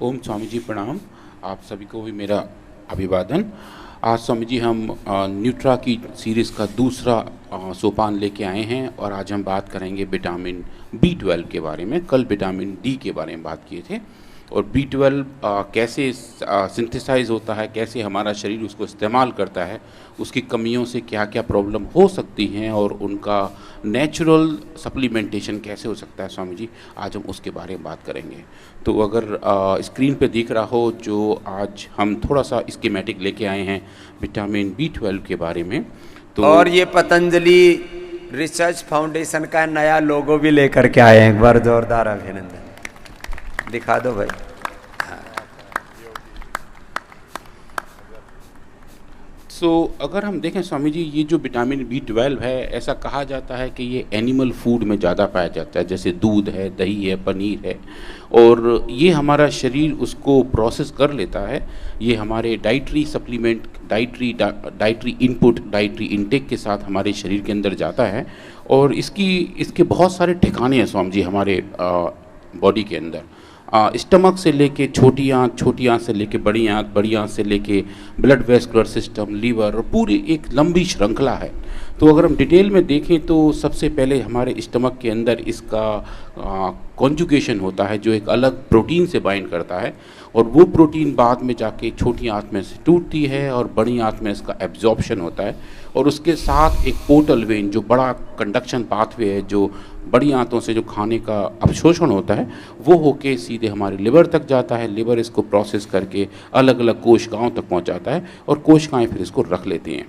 ओम स्वामी जी प्रणाम। आप सभी को भी मेरा अभिवादन। आज स्वामी जी हम न्यूट्रा की सीरीज़ का दूसरा सोपान लेके आए हैं और आज हम बात करेंगे विटामिन B12 के बारे में। कल विटामिन डी के बारे में बात किए थे और B12 कैसे सिंथेसाइज होता है, कैसे हमारा शरीर उसको इस्तेमाल करता है, उसकी कमियों से क्या क्या प्रॉब्लम हो सकती हैं और उनका नेचुरल सप्लीमेंटेशन कैसे हो सकता है। स्वामी जी आज हम उसके बारे में बात करेंगे। तो अगर स्क्रीन पे दिख रहा हो जो आज हम थोड़ा सा स्कीमेटिक लेके आए हैं विटामिन B12 के बारे में। तो और ये पतंजलि रिसर्च फाउंडेशन का नया लोगो भी लेकर के आए हैं, एक बार जोरदार अभिनंदन। दिखा दो भाई। अगर हम देखें स्वामी जी, ये जो विटामिन B12 है, ऐसा कहा जाता है कि ये एनिमल फूड में ज़्यादा पाया जाता है, जैसे दूध है, दही है, पनीर है, और ये हमारा शरीर उसको प्रोसेस कर लेता है। ये हमारे dietary supplement, dietary input, dietary intake के साथ हमारे शरीर के अंदर जाता है और इसके बहुत सारे ठिकाने हैं स्वामी जी हमारे बॉडी के अंदर। स्टमक से लेके छोटी आंत से लेके बड़ी आंत से लेके ब्लड वेस्कुलर सिस्टम, लीवर, और पूरी एक लंबी श्रृंखला है। तो अगर हम डिटेल में देखें तो सबसे पहले हमारे स्टमक के अंदर इसका कॉन्जुगेशन होता है जो एक अलग प्रोटीन से बाइंड करता है और वो प्रोटीन बाद में जाके छोटी आंत में से टूटती है और बड़ी आंत में इसका एब्जॉर्प्शन होता है और उसके साथ एक पोर्टल वेन जो बड़ा कंडक्शन पाथवे है, जो बड़ी आंतों से जो खाने का अवशोषण होता है वो होके सीधे हमारे लिवर तक जाता है। लिवर इसको प्रोसेस करके अलग अलग कोशिकाओं तक पहुंचाता है और कोशिकाएं फिर इसको रख लेती हैं।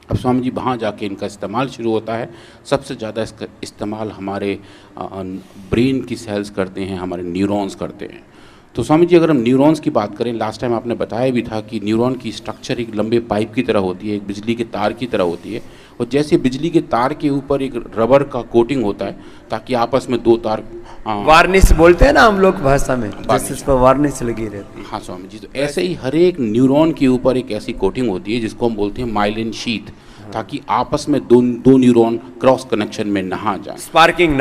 अब स्वामी जी वहाँ जाके इनका इस्तेमाल शुरू होता है। सबसे ज़्यादा इसका इस्तेमाल हमारे ब्रेन की सेल्स करते हैं, हमारे न्यूरॉन्स करते हैं। तो स्वामी जी अगर हम न्यूरॉन्स की बात करें, लास्ट टाइम आपने बताया भी था कि न्यूरॉन की स्ट्रक्चर एक लंबे पाइप की तरह होती है, एक बिजली के तार की तरह होती है, और जैसे बिजली के तार के ऊपर एक रबर का कोटिंग होता है ताकि आपस में दो तार वार्निश बोलते हैं ना हम लोग भाषा में, जिस पर वार्निश लगी रहती है। हाँ स्वामी जी, तो ऐसे ही हर एक न्यूरॉन के ऊपर एक ऐसी कोटिंग होती है जिसको हम बोलते हैं माइलिन शीथ, ताकि आपस में दो न्यूरॉन क्रॉस कनेक्शन में ना जाए, स्पार्किंग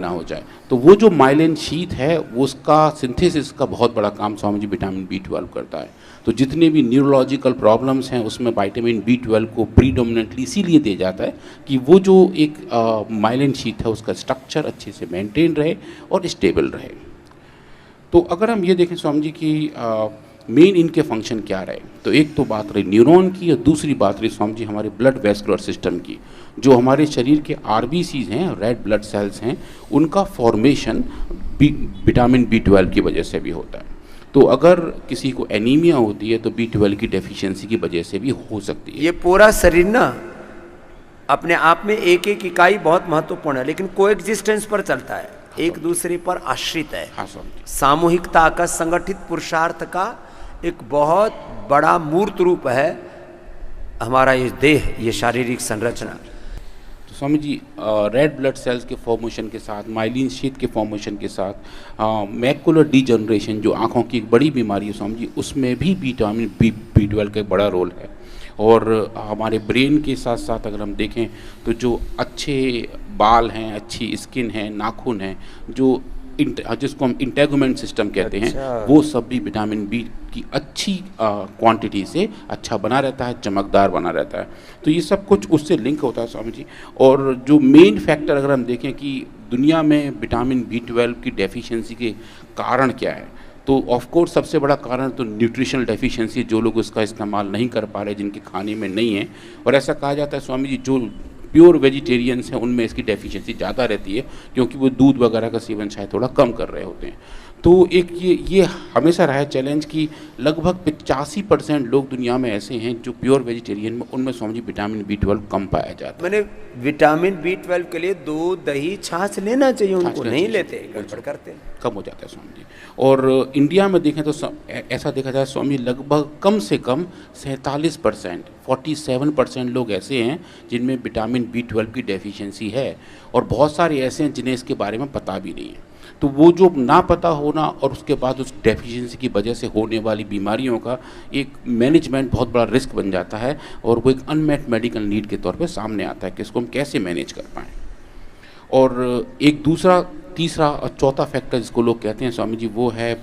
ना हो जाए। तो वो जो माइलिन शीथ है वो उसका सिंथेसिस का बहुत बड़ा काम स्वामी जी विटामिन B12 करता है। तो जितने भी न्यूरोलॉजिकल प्रॉब्लम्स हैं उसमें विटामिन B12 को प्रीडोमिनेंटली इसीलिए दिया जाता है कि वो जो एक माइलिन शीथ है उसका स्ट्रक्चर अच्छे से मेंटेन रहे और स्टेबल रहे। तो अगर हम ये देखें स्वामी जी की मेन इनके फंक्शन क्या रहे, तो एक तो बात रही न्यूरॉन की और दूसरी बात रही स्वामी जी हमारे ब्लड वेस्कुलर सिस्टम की। जो हमारे शरीर के RBCs हैं, रेड ब्लड सेल्स हैं, उनका फॉर्मेशन विटामिन B12 की वजह से भी होता है। तो अगर किसी को एनीमिया होती है तो B12 की डेफिशिएंसी की वजह से भी हो सकती है। ये पूरा शरीर ना अपने आप में एक एक इकाई बहुत महत्वपूर्ण है, लेकिन कोएग्जिस्टेंस पर चलता है, एक दूसरे पर आश्रित है। हाँ, सामूहिकता का, संगठित पुरुषार्थ का एक बहुत बड़ा मूर्त रूप है हमारा ये देह, ये शारीरिक संरचना। तो Swami ji red blood cells के फॉर्मेशन के साथ, माइलिन शीथ के फॉर्मेशन के साथ मैकुलर डीजनरेशन जो आँखों की एक बड़ी बीमारी है स्वामी जी, उसमें भी विटामिन B12 का एक बड़ा रोल है। और हमारे ब्रेन के साथ साथ अगर हम देखें तो जो अच्छे बाल हैं, अच्छी स्किन है, नाखून हैं, जो जिसको हम इंटेगुमेंट सिस्टम कहते हैं, वो सब भी विटामिन B की अच्छी क्वांटिटी से अच्छा बना रहता है, चमकदार बना रहता है। तो ये सब कुछ उससे लिंक होता है स्वामी जी। और जो मेन फैक्टर अगर हम देखें कि दुनिया में विटामिन B12 की डेफिशिएंसी के कारण क्या है, तो ऑफ कोर्स सबसे बड़ा कारण तो न्यूट्रिशनल डेफिशिएंसी, जो लोग उसका इस्तेमाल नहीं कर पा रहे, जिनके खाने में नहीं है। और ऐसा कहा जाता है स्वामी जी जो प्योर वेजिटेरियंस हैं उनमें इसकी डेफिशिएंसी ज़्यादा रहती है क्योंकि वो दूध वगैरह का सेवन शायद थोड़ा कम कर रहे होते हैं। तो एक ये हमेशा रहा है चैलेंज कि लगभग 85% लोग दुनिया में ऐसे हैं जो प्योर वेजिटेरियन में, उनमें स्वामी जी विटामिन B12 कम पाया जाता है। मैंने विटामिन B12 के लिए दूध, दही, छाछ लेना चाहिए, उनको नहीं लेते, गड़बड़ करते, कम हो जाता है स्वामी जी। और इंडिया में देखें तो ऐसा देखा जाए स्वामी, लगभग कम से कम 47%, 47% लोग ऐसे हैं जिनमें विटामिन B12 की डेफिशिएंसी है और बहुत सारे ऐसे हैं जिन्हें इसके बारे में पता भी नहीं है। तो वो जो ना पता होना और उसके बाद उस डेफिशिएंसी की वजह से होने वाली बीमारियों का एक मैनेजमेंट बहुत बड़ा रिस्क बन जाता है और वो एक अनमेट मेडिकल नीड के तौर पे सामने आता है कि इसको हम कैसे मैनेज कर पाएँ। और एक दूसरा, तीसरा और चौथा फैक्टर जिसको लोग कहते हैं स्वामी जी, वो है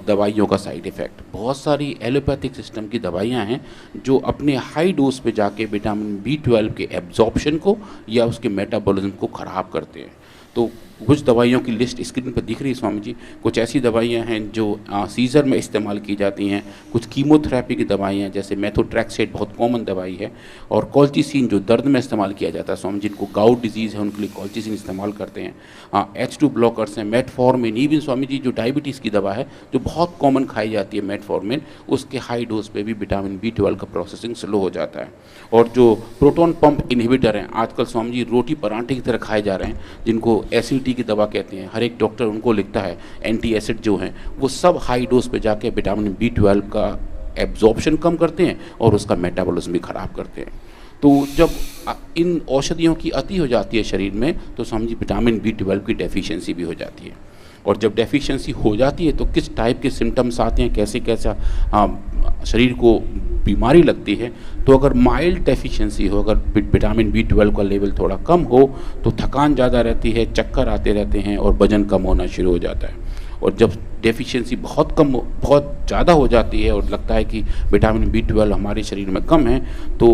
दवाइयों का साइड इफ़ेक्ट। बहुत सारी एलोपैथिक सिस्टम की दवाइयाँ हैं जो अपने हाई डोज पे जाके विटामिन B12 के एब्जॉर्प्शन को या उसके मेटाबॉलिज्म को ख़राब करते हैं। तो कुछ दवाइयों की लिस्ट स्क्रीन पर दिख रही है स्वामी जी। कुछ ऐसी दवाइयां हैं जो सीजर में इस्तेमाल की जाती हैं, कुछ कीमोथेरेपी की दवाइयां जैसे मेथोट्रैक्सेट बहुत कॉमन दवाई है, और कॉल्चिसिन जो दर्द में इस्तेमाल किया जाता है स्वामी जी, जिनको गाउट डिजीज़ है उनके लिए कॉल्चिसिन इस्तेमाल करते हैं। H2 ब्लॉकर्स हैं, मेटफॉर्मिन, इवन स्वामी जी जो डायबिटीज़ की दवा है जो बहुत कॉमन खाई जाती है मेटफॉर्मिन, उसके हाई डोज पे भी विटामिन B12 का प्रोसेसिंग स्लो हो जाता है। और जो प्रोटॉन पंप इनहिबिटर हैं आजकल स्वामी जी रोटी परांठे की तरह खाए जा रहे हैं, जिनको एसिडिटी की दवा कहते हैं, हर एक डॉक्टर उनको लिखता है, एंटी एसिड जो हैं वो सब हाई डोज पे जाके विटामिन B12 का एब्जॉर्प्शन कम करते हैं और उसका मेटाबॉलिज्म भी ख़राब करते हैं। तो जब इन औषधियों की अति हो जाती है शरीर में तो समझिए विटामिन B12 की डेफिशिएंसी भी हो जाती है। और जब डेफिशिएंसी हो जाती है तो किस टाइप के सिम्टम्स आते हैं, कैसे कैसा शरीर को बीमारी लगती है। तो अगर माइल्ड डेफिशिएंसी हो, अगर विटामिन B12 का लेवल थोड़ा कम हो तो थकान ज़्यादा रहती है, चक्कर आते रहते हैं और वजन कम होना शुरू हो जाता है। और जब डेफिशिएंसी बहुत ज़्यादा हो जाती है और लगता है कि विटामिन B12 हमारे शरीर में कम है तो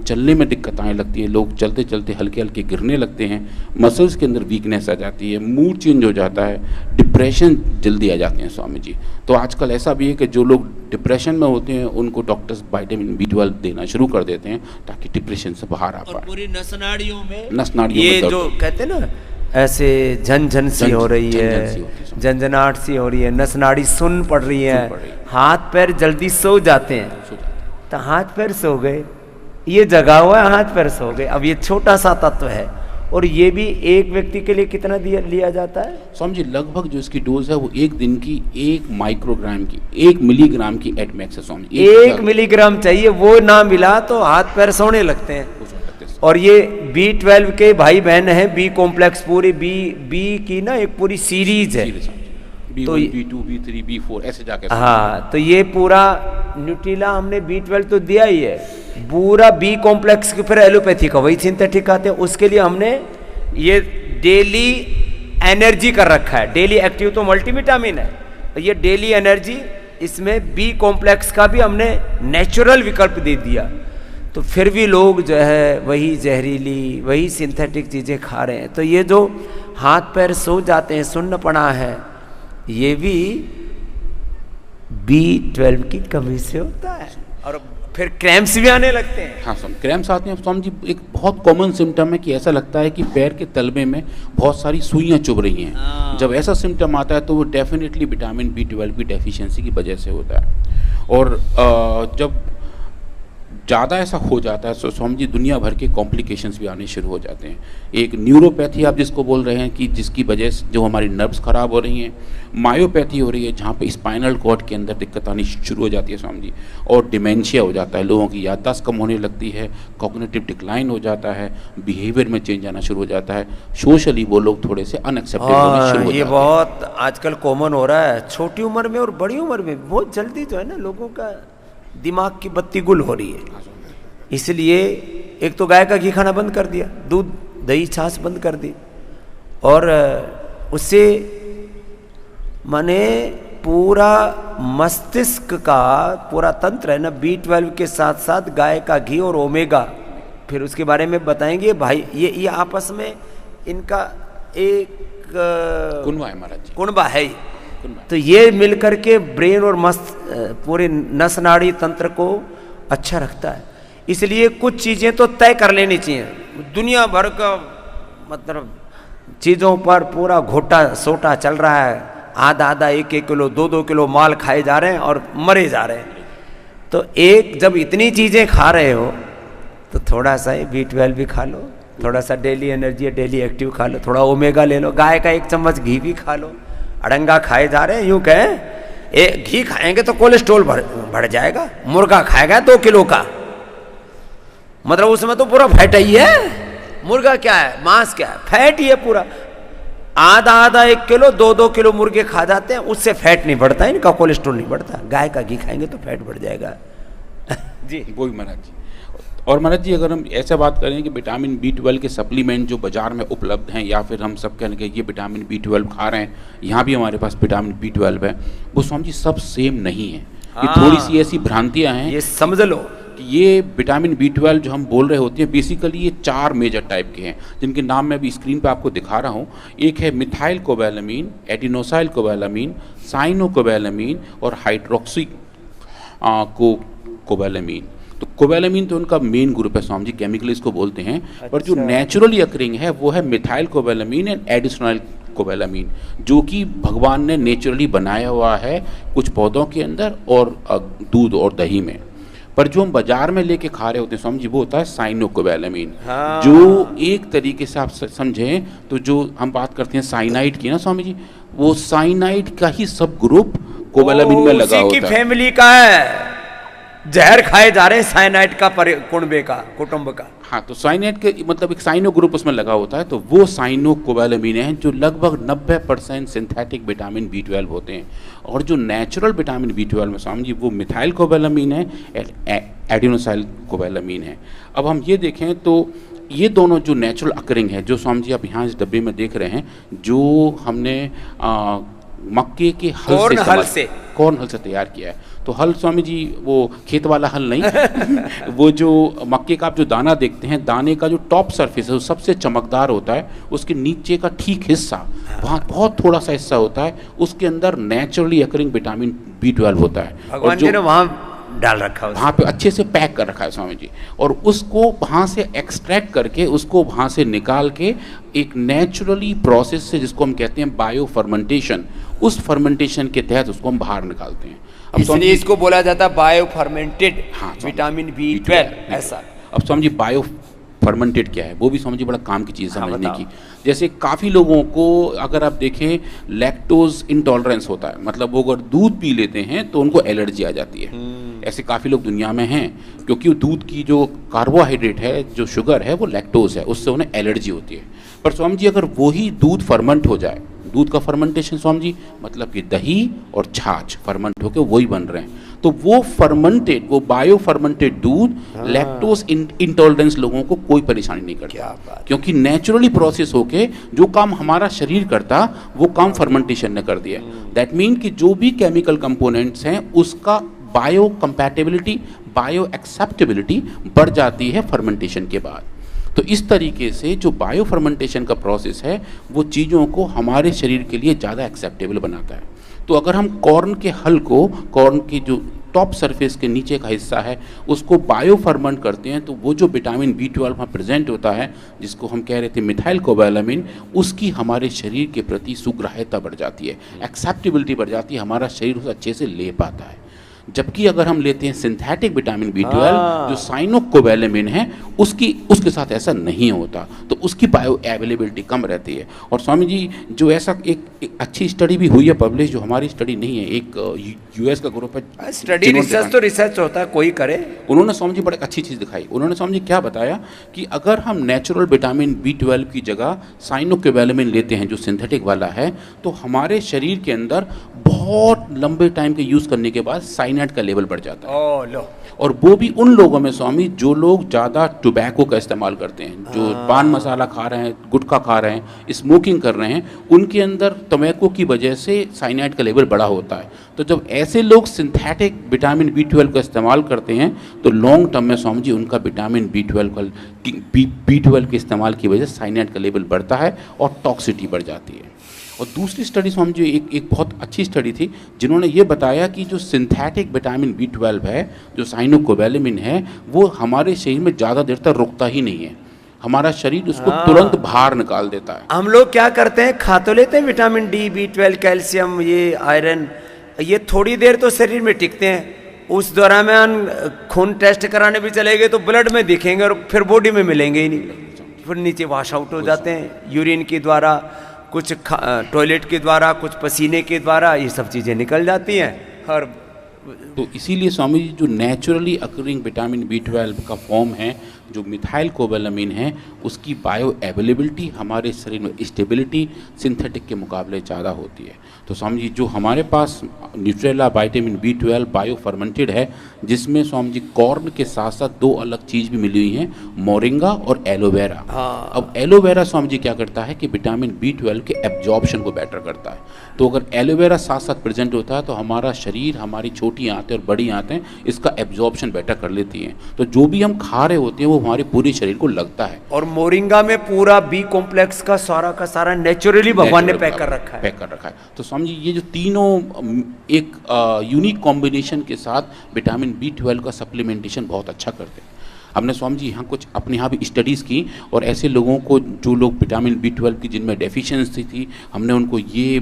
चलने में दिक्कत आने लगती है, लोग चलते चलते हल्के हल्के गिरने लगते हैं, मसल्स के अंदर वीकनेस आ जाती है, मूड चेंज हो जाता है, डिप्रेशन जल्दी आ जाते हैं स्वामी जी। तो आजकल ऐसा भी है कि जो लोग डिप्रेशन में होते हैं उनको डॉक्टर्स विटामिन B12 देना शुरू कर देते हैं ताकि डिप्रेशन से बाहर आ पाए। पूरी नसनाड़ियों में ये जो कहते हैं ना ऐसे झन सी हो रही है, झंझनाहट सी हो रही है, नसनाड़ी सुन पड़ रही है, हाथ पैर जल्दी सो जाते हैं, तो हाथ पैर सो गए, ये जगा हुआ है हाथ पैर सो गए। अब ये छोटा सा तत्व है और ये भी एक व्यक्ति के लिए कितना लिया जाता है स्वामी जी? लगभग जो इसकी डोज है वो एक दिन की 1 माइक्रोग्राम की, 1 मिलीग्राम की एट मैक्स है स्वामी। 1 मिलीग्राम चाहिए, वो ना मिला तो हाथ पैर सोने लगते हैं। और ये B12 के भाई बहन हैं, B कॉम्प्लेक्स पूरी बी की ना एक पूरी सीरीज है, B1, B2, B3, B4 ऐसे जाके। हाँ, तो ये पूरा न्यूट्रीला हमने B12 तो दिया ही है, पूरा B कॉम्प्लेक्स के फिर एलोपैथी का वही सिंथेटिक आते हैं, उसके लिए हमने ये डेली एनर्जी कर रखा है। डेली एक्टिव तो मल्टीविटामिन है, तो ये डेली एनर्जी, इसमें B कॉम्प्लेक्स का भी हमने नेचुरल विकल्प दे दिया। तो फिर भी लोग जो है वही जहरीली, वही सिंथेटिक चीज़ें खा रहे हैं। तो ये जो हाथ पैर सो जाते हैं, सुन्नपना है, ये भी B12 की कमी से होता है और फिर क्रैम्प्स भी आने लगते हैं। हाँ स्वामी, क्रैम्प्स आते हैं स्वामी जी। एक बहुत कॉमन सिम्टम है कि ऐसा लगता है कि पैर के तलबे में बहुत सारी सुइयां चुभ रही हैं। जब ऐसा सिम्टम आता है तो वो डेफिनेटली विटामिन B12 की डेफिशिएंसी की वजह से होता है। और जब ज़्यादा ऐसा हो जाता है तो स्वामी जी दुनिया भर के कॉम्प्लिकेशंस भी आने शुरू हो जाते हैं। एक न्यूरोपैथी आप जिसको बोल रहे हैं कि जिसकी वजह से जो हमारी नर्व्स ख़राब हो रही हैं, मायोपैथी हो रही है जहाँ पे स्पाइनल कॉर्ड के अंदर दिक्कत आनी शुरू हो जाती है स्वामी जी, और डिमेंशिया हो जाता है, लोगों की याददाश्त कम होने लगती है, कॉग्निटिव डिक्लाइन हो जाता है, बिहेवियर में चेंज आना शुरू हो जाता है, सोशली वो लोग थोड़े से अनएक्सेप्टेबल होने शुरू हो जाते हैं। ये बहुत आजकल कॉमन हो रहा है, छोटी उम्र में और बड़ी उम्र में बहुत जल्दी जो है ना लोगों का दिमाग की बत्ती गुल हो रही है। इसलिए एक तो गाय का घी खाना बंद कर दिया, दूध दही छाछ बंद कर दी, और उससे माने पूरा मस्तिष्क का पूरा तंत्र है ना, B12 के साथ साथ गाय का घी और ओमेगा, फिर उसके बारे में बताएंगे भाई। ये आपस में इनका एक कुनबा है महाराज जी, कुनबा है। तो ये मिलकर के ब्रेन और मस्त पूरे नस नाड़ी तंत्र को अच्छा रखता है। इसलिए कुछ चीज़ें तो तय कर लेनी चाहिए। दुनिया भर का मतलब चीज़ों पर पूरा घोटा सोटा चल रहा है, आधा 1 किलो 2 किलो माल खाए जा रहे हैं और मरे जा रहे हैं। तो एक जब इतनी चीज़ें खा रहे हो तो थोड़ा सा B12 भी खा लो, थोड़ा सा डेली एनर्जी डेली एक्टिव खा लो, थोड़ा ओमेगा ले लो, गाय का 1 चम्मच घी भी खा लो। अड़ंगा खाए जा रहे हैं, यूँ कहें घी खाएंगे तो कोलेस्ट्रॉल बढ़ जाएगा, मुर्गा खाएगा 2 किलो का, मतलब उसमें तो पूरा फैट ही है। मुर्गा क्या है, मांस क्या है, फैट ही है पूरा। आधा 1 किलो 2 किलो मुर्गे खा जाते हैं, उससे फैट नहीं बढ़ता, इनका कोलेस्ट्रॉल नहीं बढ़ता। गाय का घी खाएंगे तो फैट बढ़ जाएगा। जी वही महाराज जी। और महाराज जी अगर हम ऐसा बात करें कि विटामिन B12 के सप्लीमेंट जो बाजार में उपलब्ध हैं, या फिर हम सब कहने के ये विटामिन B12 खा रहे हैं, यहाँ भी हमारे पास विटामिन B12 है, वो स्वामी जी सब सेम नहीं है। ये थोड़ी सी ऐसी भ्रांतियाँ हैं, ये समझ लो कि ये विटामिन B12 जो हम बोल रहे होते हैं, बेसिकली ये 4 मेजर टाइप के हैं, जिनके नाम मैं अभी स्क्रीन पे आपको दिखा रहा हूँ। एक है मिथाइल कोबैलामीन, एडिनोसाइल कोबैलामीन, साइनोकोबैलामीन और हाइड्रोक्सी कोबैलामीन। तो कोबैलामीन तो उनका मेन ग्रुप है स्वामी जी, केमिकली इसको बोलते हैं। पर जो नेचुरली अकरिंग है वो है मिथाइल कोबैलामीन एंड एडिशनल कोबैलामीन, जो कि भगवान ने नेचुरली बनाया हुआ है कुछ पौधों के अंदर और दूध और दही में। पर जो हम बाजार में लेके खा रहे होते हैं स्वामी जी, वो होता है साइनोकोबैलामीन। जो एक तरीके से आप समझें तो जो हम बात करते हैं साइनाइड की ना स्वामी जी, वो साइनाइड का ही सब ग्रुप कोबैलामीन में लगा होता है। फैमिली का है, जहर खाए जा रहे हैं साइनाइड का कुटुंब का। हाँ, तो साइनाइड के मतलब एक साइनो ग्रुप उसमें लगा होता है, तो वो साइनोकोबैलामीन है जो लगभग 90% सिंथेटिक विटामिन B12 होते हैं। और जो नेचुरल विटामिन B12 में स्वामी जी वो मिथाइल कोबैलामीन है, एडिनोसाइल कोबैलामीन है। अब हम ये देखें तो ये दोनों जो नेचुरल अकरिंग है, जो स्वामी जी आप यहाँ इस डब्बे में देख रहे हैं, जो हमने मक्के के कॉर्न हल से तैयार किया है। तो हल स्वामी जी वो खेत वाला हल नहीं वो जो मक्के का आप जो दाना देखते हैं, दाने का जो टॉप सरफेस है वो सबसे चमकदार होता है, उसके नीचे का ठीक हिस्सा वहाँ बहुत थोड़ा सा हिस्सा होता है, उसके अंदर नेचुरली अकरिंग विटामिन B12 होता है। भगवान जी ने वहाँ डाल रखा है, वहाँ पे अच्छे से पैक कर रखा है स्वामी जी, और उसको वहाँ से एक्सट्रैक्ट करके उसको वहाँ से निकाल के एक नेचुरली प्रोसेस से, जिसको हम कहते हैं बायो फर्मेंटेशन, उस फर्मेंटेशन के तहत उसको हम बाहर निकालते हैं। इसलिए इसको बोला जाता है बायो फर्मेंटेड विटामिन B12 ऐसा। अब स्वामी जी बायो फर्मेंटेड क्या है, वो भी स्वामी जी बड़ा काम की चीज़ समझने की। जैसे काफ़ी लोगों को अगर आप देखें लैक्टोज इंटॉलरेंस होता है, मतलब वो अगर दूध पी लेते हैं तो उनको एलर्जी आ जाती है। ऐसे काफ़ी लोग दुनिया में हैं, क्योंकि दूध की जो कार्बोहाइड्रेट है, जो शुगर है, वो लैक्टोज है, उससे उन्हें एलर्जी होती है। पर स्वामी जी अगर वही दूध फर्मेंट हो जाए, दूध का फर्मेंटेशन स्वामी जी मतलब कि दही और छाछ फर्मेंट होकर वही बन रहे हैं, तो वो फर्मेंटेड, वो बायो फर्मेंटेड दूध लैक्टोज इंटॉलरेंस लोगों को कोई परेशानी नहीं करता, क्योंकि नेचुरली प्रोसेस होके जो काम हमारा शरीर करता वो काम फर्मेंटेशन ने कर दिया। दैट मीन कि जो भी केमिकल कंपोनेंट्स हैं उसका बायो कंपैटिबिलिटी, बायो एक्सेप्टेबिलिटी बढ़ जाती है फर्मेंटेशन के बाद। तो इस तरीके से जो बायो फर्मेंटेशन का प्रोसेस है वो चीज़ों को हमारे शरीर के लिए ज़्यादा एक्सेप्टेबल बनाता है। तो अगर हम कॉर्न के हल को, कॉर्न की जो टॉप सरफेस के नीचे का हिस्सा है, उसको बायो फर्मेंट करते हैं, तो वो जो विटामिन B12 वहाँ प्रेजेंट होता है, जिसको हम कह रहे थे मिथाइल कोबैलामीन, उसकी हमारे शरीर के प्रति सुग्राह्यता बढ़ जाती है, एक्सेप्टेबिलिटी बढ़ जाती है, हमारा शरीर उसे अच्छे से ले पाता है। जबकि अगर हम लेते हैं सिंथेटिक विटामिन B12 जो साइनोकोबैलामीन है, उसके साथ ऐसा नहीं होता, तो उसकी बायो अवेलेबिलिटी कम रहती है। और स्वामी जी जो ऐसा एक अच्छी स्टडी भी हुई है पब्लिश, जो हमारी स्टडी नहीं है, एक US का ग्रुप है, स्टडी रिसर्च तो रिसर्च होता है, कोई करे। उन्होंने स्वामी जी बड़ी अच्छी चीज़ दिखाई। उन्होंने स्वामी जी क्या बताया कि अगर हम नेचुरल विटामिन B12 की जगह साइनोकोबैलामीन लेते हैं जो सिंथेटिक वाला है, तो हमारे शरीर के अंदर बहुत लंबे टाइम के यूज़ करने के बाद साइनाइड का लेवल बढ़ जाता है। और वो भी उन लोगों में स्वामी जो लोग ज़्यादा टोबैको का इस्तेमाल करते हैं, जो पान मसाला खा रहे हैं, गुटखा खा रहे हैं, स्मोकिंग कर रहे हैं, उनके अंदर टोबैको की वजह से साइनाइड का लेवल बड़ा होता है। तो जब ऐसे लोग सिंथेटिक विटामिन B12 का इस्तेमाल करते हैं तो लॉन्ग टर्म में स्वामी जी उनका विटामिन B12 के इस्तेमाल की वजह से साइनाइड का लेवल बढ़ता है और टॉक्सिटी बढ़ जाती है। और दूसरी स्टडी स्वामी जी एक बहुत अच्छी स्टडी थी, जिन्होंने ये बताया कि जो सिंथेटिक विटामिन B12 है, जो साइनोकोबैलामीन है, वो हमारे शरीर में ज़्यादा देर तक रुकता ही नहीं है, हमारा शरीर उसको तुरंत बाहर निकाल देता है। हम लोग क्या करते हैं, खा तो लेते हैं विटामिन D, B12, कैल्शियम, ये आयरन, ये थोड़ी देर तो शरीर में टिकते हैं, उस दौरान खून टेस्ट कराने भी चले गए तो ब्लड में दिखेंगे और फिर बॉडी में मिलेंगे ही नहीं, फिर नीचे वॉश आउट हो जाते हैं, यूरिन के द्वारा, कुछ टॉयलेट के द्वारा, कुछ पसीने के द्वारा, ये सब चीज़ें निकल जाती हैं। और तो इसीलिए स्वामी जी जो नेचुरली अकरिंग विटामिन B12 का फॉर्म है जो मिथाइल कोबालामिन है उसकी बायो अवेलेबिलिटी हमारे शरीर में स्टेबिलिटी सिंथेटिक के मुकाबले ज़्यादा होती है। तो स्वामी जी जो हमारे पास Nutrela vitamin B12 bio fermented है, जिसमें स्वामी जी कॉर्न के साथ साथ दो अलग चीज़ भी मिली हुई हैं, मोरिंगा और एलोवेरा। अब एलोवेरा स्वामी जी क्या करता है कि विटामिन B12 के एब्जॉर्प्शन को बेटर करता है। तो अगर एलोवेरा साथ साथ प्रेजेंट होता है तो हमारा शरीर, हमारी छोटी आंतें और बड़ी आंतें इसका एब्जॉर्प्शन बेटर कर लेती हैं। तो जो भी हम खा रहे होते हैं वो हमारे पूरे शरीर को लगता है। और मोरिंगा में पूरा B कॉम्प्लेक्स का सारा नेचुरली भगवान ने पैक कर रखा है। तो समझिए ये जो तीनों एक यूनिक कॉम्बिनेशन के साथ विटामिन B12 का सप्लीमेंटेशन बहुत अच्छा करते हैं। हमने स्वामी जी यहाँ कुछ अपने यहाँ भी स्टडीज़ की और ऐसे लोगों को जो लोग विटामिन B12 की जिनमें डेफिशिएंसी थी, हमने उनको ये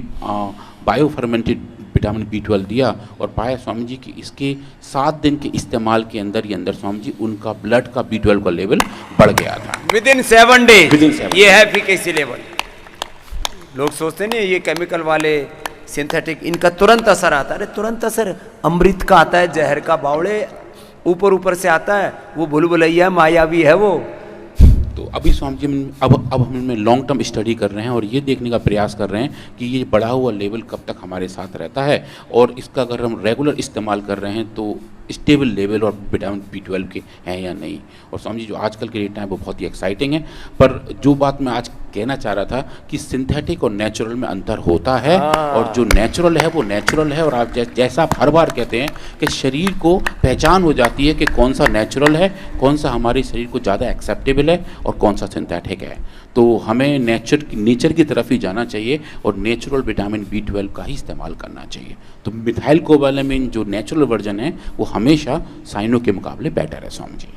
बायो फर्मेंटेड विटामिन B12 दिया और पाया स्वामी जी कि इसके 7 दिन के इस्तेमाल के अंदर ही अंदर स्वामी जी उनका ब्लड का B12 का लेवल बढ़ गया था विदिन 7 डेज। ये है एफिकेसी लेवल। लोग सोचते नहीं ये केमिकल वाले सिंथेटिक इनका तुरंत असर आता है। अरे तुरंत असर अमृत का आता है, जहर का बावड़े ऊपर से आता है, वो भूल-भुलैया मायावी है वो। तो अभी स्वामी जी अब हम इनमें लॉन्ग टर्म स्टडी कर रहे हैं और ये देखने का प्रयास कर रहे हैं कि ये बढ़ा हुआ लेवल कब तक हमारे साथ रहता है और इसका अगर हम रेगुलर इस्तेमाल कर रहे हैं तो स्टेबल लेवल और विटामिन B12 के हैं या नहीं। और स्वामी जी जो आजकल के डेटा है वो बहुत ही एक्साइटिंग है। पर जो बात मैं आज कहना चाह रहा था कि सिंथेटिक और नेचुरल में अंतर होता है और जो नेचुरल है वो नेचुरल है। और आप जैसा आप हर बार कहते हैं कि शरीर को पहचान हो जाती है कि कौन सा नेचुरल है, कौन सा हमारे शरीर को ज़्यादा एक्सेप्टेबल है और कौन सा सिंथेटिक है। तो हमें नेचर की तरफ ही जाना चाहिए और नेचुरल विटामिन B12 का ही इस्तेमाल करना चाहिए। तो मिथाइल कोबालामिन जो नेचुरल वर्जन है वो हमेशा साइनो के मुकाबले बेटर है स्वामी जी।